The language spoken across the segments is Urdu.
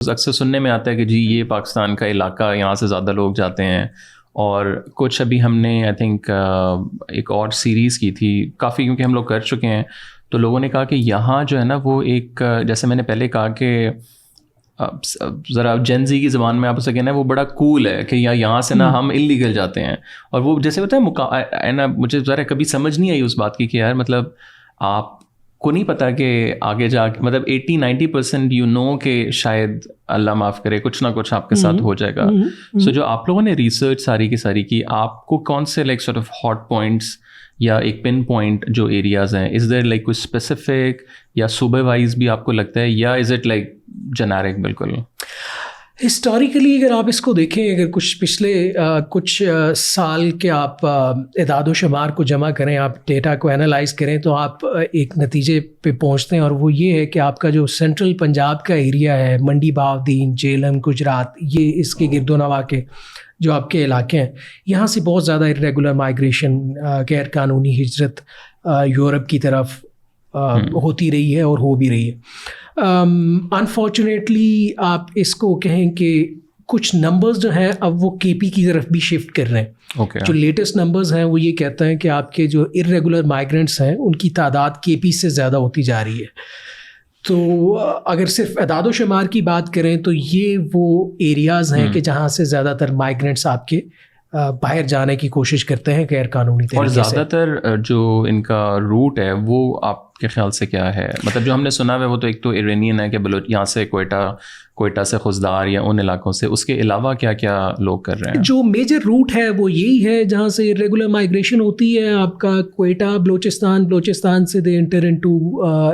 اکثر سننے میں آتا ہے کہ جی یہ پاکستان کا علاقہ، یہاں سے زیادہ لوگ جاتے ہیں. اور کچھ ابھی ہم نے آئی تھنک ایک اور سیریز کی تھی کافی، کیونکہ ہم لوگ کر چکے ہیں، تو لوگوں نے کہا کہ یہاں جو ہے نا وہ ایک، جیسے میں نے پہلے کہا کہ ذرا جین زی کی زبان میں آپ اسے کہنا ہے وہ بڑا کول ہے کہ یہاں سے نا ہم انلیگل جاتے ہیں. اور وہ جیسے ہوتا ہے نا، مجھے ذرا کبھی سمجھ نہیں آئی اس بات کی کہ یار مطلب آپ کو نہیں پتا کہ آگے جا کے مطلب 80-90% یو نو کہ شاید اللہ معاف کرے کچھ نہ کچھ آپ کے ساتھ ہو جائے گا. سو جو آپ لوگوں نے ریسرچ ساری کی ساری کی، آپ کو کون سے like sort of hot points یا ایک پن پوائنٹ جو ایریاز ہیں، از دیر لائک کوئی اسپیسیفک یا صوبے وائز بھی آپ کو لگتا ہے، یا از اٹ لائک جنیرک بالکل؟ ہسٹوریکلی اگر آپ اس کو دیکھیں، اگر کچھ پچھلے کچھ سال کے آپ اعداد و شمار کو جمع کریں، آپ ڈیٹا کو انالائز کریں، تو آپ ایک نتیجے پہ پہنچتے ہیں، اور وہ یہ ہے کہ آپ کا جو سینٹرل پنجاب کا ایریا ہے، منڈی بہاؤدین، جہلم، گجرات، یہ اس کے گرد و نواح کے جو آپ کے علاقے ہیں، یہاں سے بہت زیادہ ارریگولر مائیگریشن، غیر قانونی ہجرت یورپ کی طرف ہوتی رہی ہے اور ہو بھی رہی ہے. انفارچونیٹلی آپ اس کو کہیں کہ کچھ نمبرز جو ہیں اب وہ کے پی کی طرف بھی شفٹ کر رہے ہیں. جو لیٹسٹ نمبرز ہیں وہ یہ کہتے ہیں کہ آپ کے جو ارریگولر مائیگرینٹس ہیں ان کی تعداد کے پی سے زیادہ ہوتی جا رہی ہے. تو اگر صرف اعداد و شمار کی بات کریں تو یہ وہ ایریاز ہیں کہ جہاں سے زیادہ تر مائیگرینٹس آپ کے باہر جانے کی کوشش کرتے ہیں غیر قانونی طریقے سے. اور زیادہ تر جو ان کا روٹ ہے وہ آپ کے خیال سے کیا ہے؟ مطلب جو ہم نے سنا ہے وہ تو ایک تو ایرانین ہے کہ یہاں سے کوئٹہ سے خزدار یا ان علاقوں سے، اس کے علاوہ کیا کیا لوگ کر رہے ہیں؟ جو میجر روٹ ہے وہ یہی ہے جہاں سے ریگولر مائیگریشن ہوتی ہے. آپ کا کوئٹہ، بلوچستان سے دے انٹر انٹو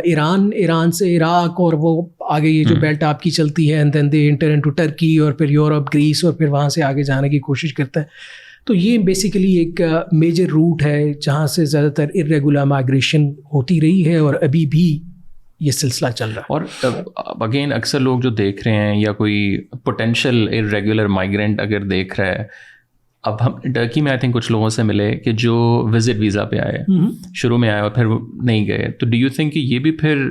ایران سے عراق، اور وہ آگے یہ جو بیلٹ آپ کی چلتی ہے، and then they enter into Turkey, اور پھر یورپ، گریس، اور پھر وہاں سے آگے جانے کی کوشش کرتا ہے. تو یہ بیسیکلی ایک میجر روٹ ہے جہاں سے زیادہ تر ارریگولر مائیگریشن ہوتی رہی ہے، اور ابھی بھی یہ سلسلہ چل رہا ہے. اور اگین اکثر لوگ جو دیکھ رہے ہیں یا کوئی پوٹینشیل ارریگولر مائیگرینٹ اگر دیکھ رہا ہے، اب ہم ٹرکی میں آئی تھنک کچھ لوگوں سے ملے کہ جو وزٹ ویزا پہ آئے، شروع میں آئے اور پھر نہیں گئے، تو ڈو یو تھنک کہ یہ بھی پھر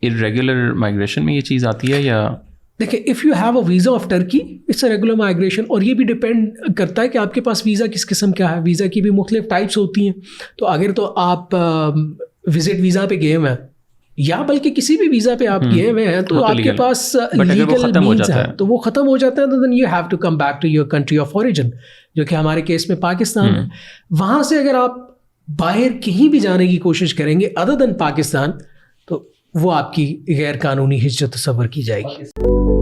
ارریگولر مائیگریشن میں یہ چیز آتی ہے؟ یا دیکھیں، if you have a visa of Turkey it's a regular migration. اور یہ بھی ڈپینڈ کرتا ہے کہ آپ کے پاس ویزا کس قسم کا ہے. ویزا کی بھی مختلف ٹائپس ہوتی ہیں. تو اگر تو آپ وزٹ ویزا پہ گئے ہوئے ہیں، یا بلکہ کسی بھی ویزا پہ آپ گئے ہوئے ہیں، تو آپ کے پاس لیگل مینز ہے تو وہ ختم ہو جاتا ہے. تو then you have to come back to your country of origin, جو کہ ہمارے کیس میں پاکستان ہے. وہاں سے اگر آپ باہر کہیں بھی جانے کی کوشش کریں گے ادر دین پاکستان، تو وہ آپ کی غیر قانونی ہجرت تصور کی جائے گی.